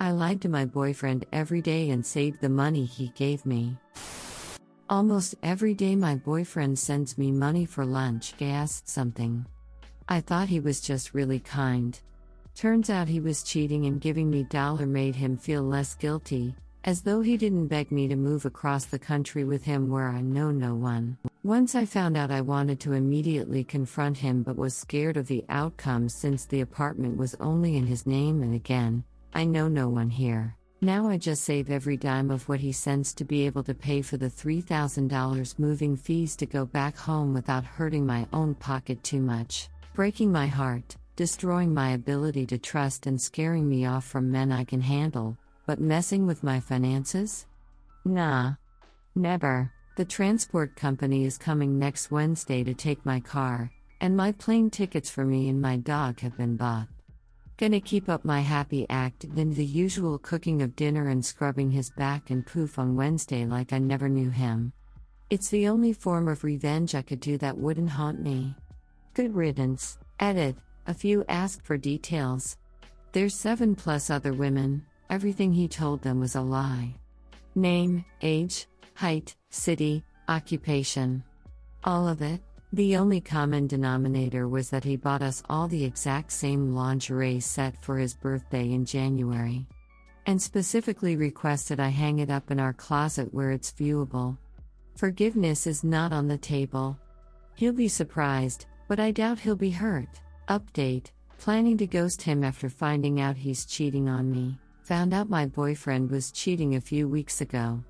I lied to my boyfriend every day and saved the money he gave me. Almost every day my boyfriend sends me money for lunch, gas, something. I thought he was just really kind. Turns out he was cheating, and giving me dollar made him feel less guilty, as though he didn't beg me to move across the country with him where I know no one. Once I found out, I wanted to immediately confront him but was scared of the outcome since the apartment was only in his name, and again, I know no one here. Now I just save every dime of what he sends to be able to pay for the $3,000 moving fees to go back home without hurting my own pocket too much, breaking my heart, destroying my ability to trust, and scaring me off from men I can handle, but messing with my finances? Nah. Never. The transport company is coming next Wednesday to take my car, and my plane tickets for me and my dog have been bought. Gonna keep up my happy act, then the usual cooking of dinner and scrubbing his back and poof on Wednesday like I never knew him. It's the only form of revenge I could do that wouldn't haunt me. Good riddance. Edit. A few asked for details. There's 7+ other women. Everything he told them was a lie. Name, age, height, city, occupation. All of it. The only common denominator was that he bought us all the exact same lingerie set for his birthday in January. And specifically requested I hang it up in our closet where it's viewable. Forgiveness is not on the table. He'll be surprised, but I doubt he'll be hurt. Update: planning to ghost him after finding out he's cheating on me. Found out my boyfriend was cheating a few weeks ago.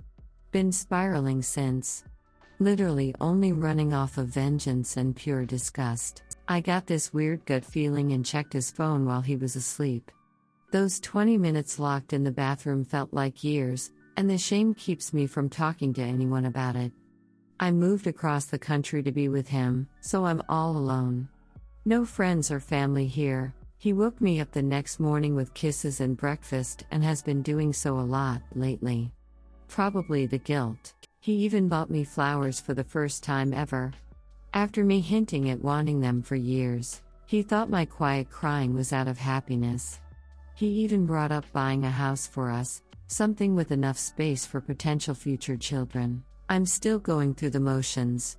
Been spiraling since. Literally only running off of vengeance and pure disgust. I got this weird gut feeling and checked his phone while he was asleep. Those 20 minutes locked in the bathroom felt like years, and the shame keeps me from talking to anyone about it. I moved across the country to be with him, so I'm all alone. No friends or family here. He woke me up the next morning with kisses and breakfast and has been doing so a lot lately. Probably the guilt. He even bought me flowers for the first time ever. After me hinting at wanting them for years, he thought my quiet crying was out of happiness. He even brought up buying a house for us, something with enough space for potential future children. I'm still going through the motions.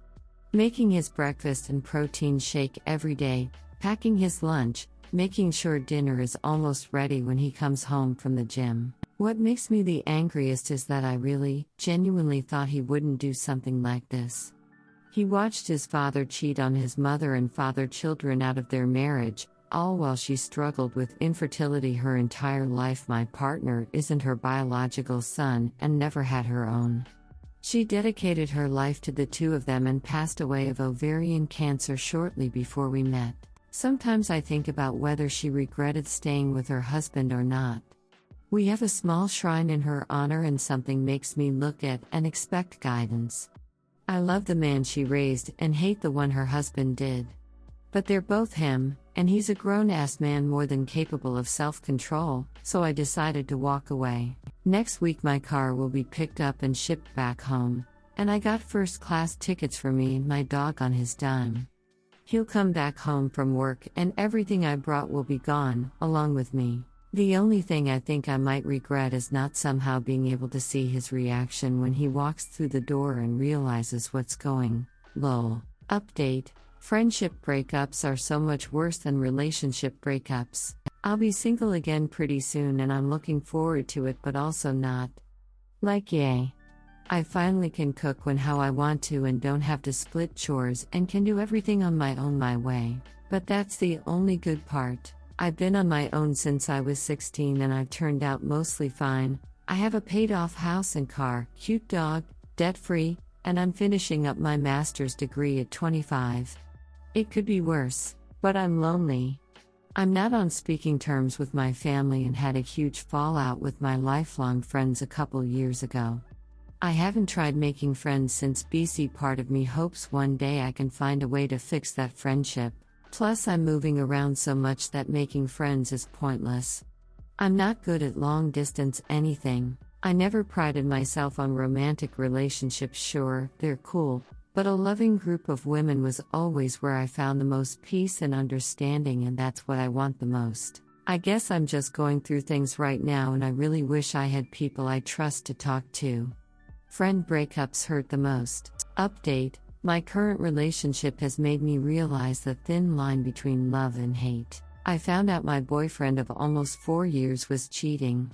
Making his breakfast and protein shake every day, packing his lunch, making sure dinner is almost ready when he comes home from the gym. What makes me the angriest is that I really, genuinely thought he wouldn't do something like this. He watched his father cheat on his mother and fathered children out of their marriage, all while she struggled with infertility her entire life. My partner isn't her biological son and never had her own. She dedicated her life to the two of them and passed away of ovarian cancer shortly before we met. Sometimes I think about whether she regretted staying with her husband or not. We have a small shrine in her honor, and something makes me look at and expect guidance. I love the man she raised and hate the one her husband did. But they're both him, and he's a grown-ass man more than capable of self-control, so I decided to walk away. Next week my car will be picked up and shipped back home, and I got first-class tickets for me and my dog on his dime. He'll come back home from work and everything I brought will be gone, along with me. The only thing I think I might regret is not somehow being able to see his reaction when he walks through the door and realizes what's going. Lol. Update: friendship breakups are so much worse than relationship breakups. I'll be single again pretty soon and I'm looking forward to it, but also not. Like, yay. I finally can cook when how I want to and don't have to split chores and can do everything on my own my way. But that's the only good part. I've been on my own since I was 16 and I've turned out mostly fine. I have a paid-off house and car, cute dog, debt-free, and I'm finishing up my master's degree at 25. It could be worse, but I'm lonely. I'm not on speaking terms with my family and had a huge fallout with my lifelong friends a couple years ago. I haven't tried making friends since BC. Part of me hopes one day I can find a way to fix that friendship. Plus I'm moving around so much that making friends is pointless. I'm not good at long-distance anything. I never prided myself on romantic relationships. Sure, they're cool, but a loving group of women was always where I found the most peace and understanding, and that's what I want the most. I guess I'm just going through things right now and I really wish I had people I trust to talk to. Friend breakups hurt the most. Update: my current relationship has made me realize the thin line between love and hate. I found out my boyfriend of almost 4 years was cheating.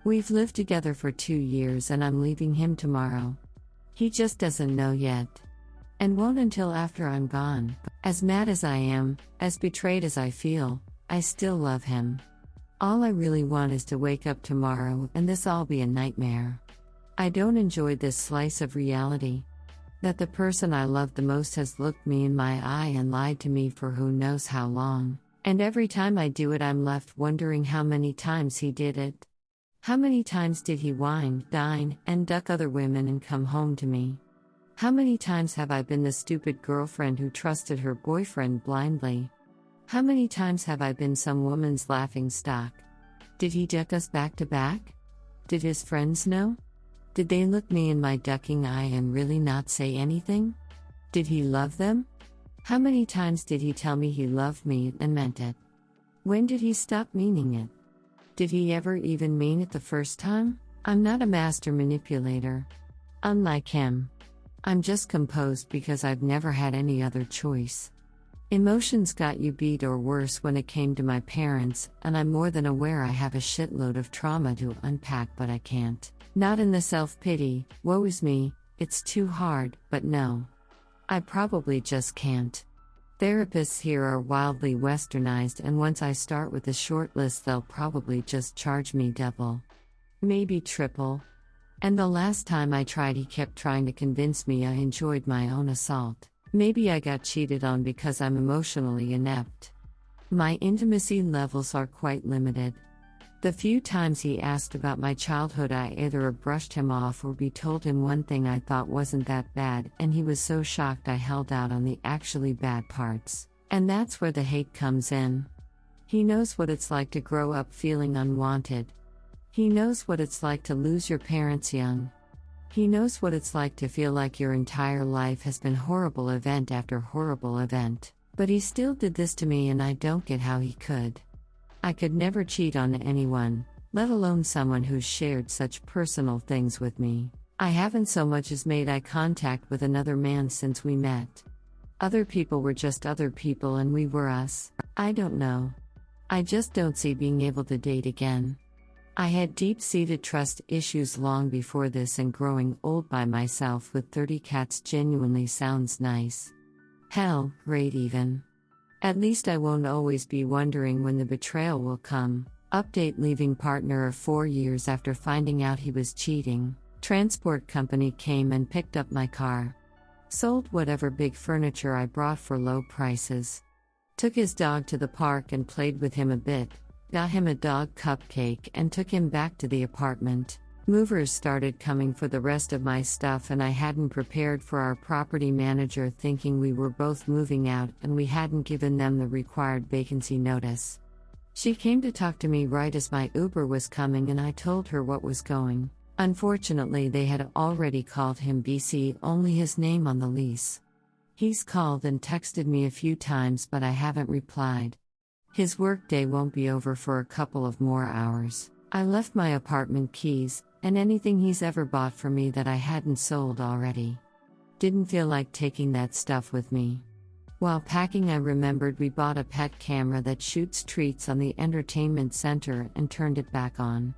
We've lived together for 2 years and I'm leaving him tomorrow. He just doesn't know yet. And won't until after I'm gone. As mad as I am, as betrayed as I feel, I still love him. All I really want is to wake up tomorrow and this all be a nightmare. I don't enjoy this slice of reality. That the person I love the most has looked me in my eye and lied to me for who knows how long. And every time I do it I'm left wondering how many times he did it. How many times did he wine, dine, and duck other women and come home to me? How many times have I been the stupid girlfriend who trusted her boyfriend blindly? How many times have I been some woman's laughing stock? Did he duck us back to back? Did his friends know? Did they look me in my ducking eye and really not say anything? Did he love them? How many times did he tell me he loved me and meant it? When did he stop meaning it? Did he ever even mean it the first time? I'm not a master manipulator. Unlike him. I'm just composed because I've never had any other choice. Emotions got you beat or worse when it came to my parents, and I'm more than aware I have a shitload of trauma to unpack, but I can't. Not in the self-pity, woe is me, it's too hard, but no. I probably just can't. Therapists here are wildly westernized, and once I start with a short list they'll probably just charge me double. Maybe triple. And the last time I tried he kept trying to convince me I enjoyed my own assault. Maybe I got cheated on because I'm emotionally inept. My intimacy levels are quite limited. The few times he asked about my childhood I either brushed him off or told him one thing I thought wasn't that bad, and he was so shocked I held out on the actually bad parts. And that's where the hate comes in. He knows what it's like to grow up feeling unwanted. He knows what it's like to lose your parents young. He knows what it's like to feel like your entire life has been horrible event after horrible event. But he still did this to me and I don't get how he could. I could never cheat on anyone, let alone someone who's shared such personal things with me. I haven't so much as made eye contact with another man since we met. Other people were just other people and we were us. I don't know. I just don't see being able to date again. I had deep-seated trust issues long before this, and growing old by myself with 30 cats genuinely sounds nice. Hell, great even. At least I won't always be wondering when the betrayal will come. Update: leaving partner of 4 years after finding out he was cheating. Transport company came and picked up my car. Sold whatever big furniture I brought for low prices. Took his dog to the park and played with him a bit. Got him a dog cupcake and took him back to the apartment. Movers started coming for the rest of my stuff and I hadn't prepared for our property manager, thinking we were both moving out and we hadn't given them the required vacancy notice. She came to talk to me right as my Uber was coming and I told her what was going. Unfortunately, they had already called him BC, only his name on the lease. He's called and texted me a few times but I haven't replied. His workday won't be over for a couple of more hours. I left my apartment keys, and anything he's ever bought for me that I hadn't sold already. Didn't feel like taking that stuff with me. While packing I remembered we bought a pet camera that shoots treats on the entertainment center and turned it back on.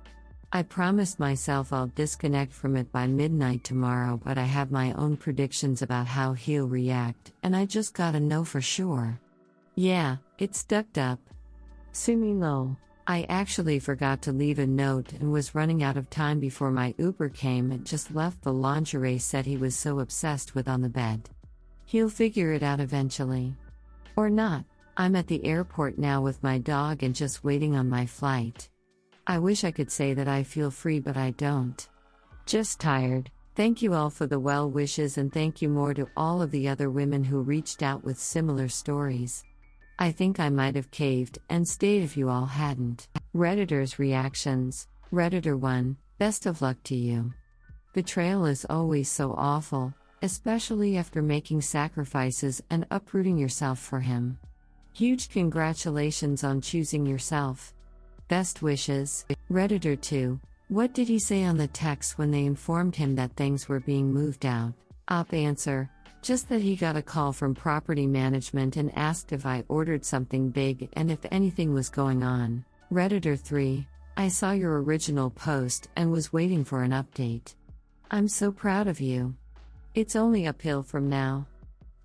I promised myself I'll disconnect from it by midnight tomorrow, but I have my own predictions about how he'll react, and I just gotta know for sure. Yeah, it's ducked up. Sumi lol. I actually forgot to leave a note and was running out of time before my Uber came and just left the lingerie set he was so obsessed with on the bed. He'll figure it out eventually. Or not. I'm at the airport now with my dog and just waiting on my flight. I wish I could say that I feel free, but I don't. Just tired. Thank you all for the well wishes, and thank you more to all of the other women who reached out with similar stories. I think I might have caved and stayed if you all hadn't. Redditors' reactions. Redditor 1, best of luck to you. Betrayal is always so awful, especially after making sacrifices and uprooting yourself for him. Huge congratulations on choosing yourself. Best wishes. Redditor 2. What did he say on the text when they informed him that things were being moved out? Op answer. Just that he got a call from property management and asked if I ordered something big and if anything was going on. Redditor 3. I saw your original post and was waiting for an update. I'm so proud of you. It's only uphill from now.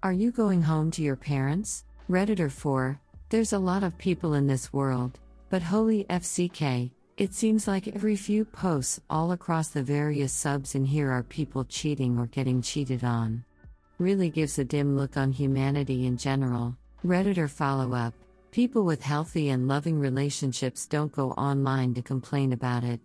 Are you going home to your parents? Redditor 4. There's a lot of people in this world, but holy FCK, it seems like every few posts all across the various subs in here are people cheating or getting cheated on. Really gives a dim look on humanity in general. Redditor follow-up. People with healthy and loving relationships don't go online to complain about it.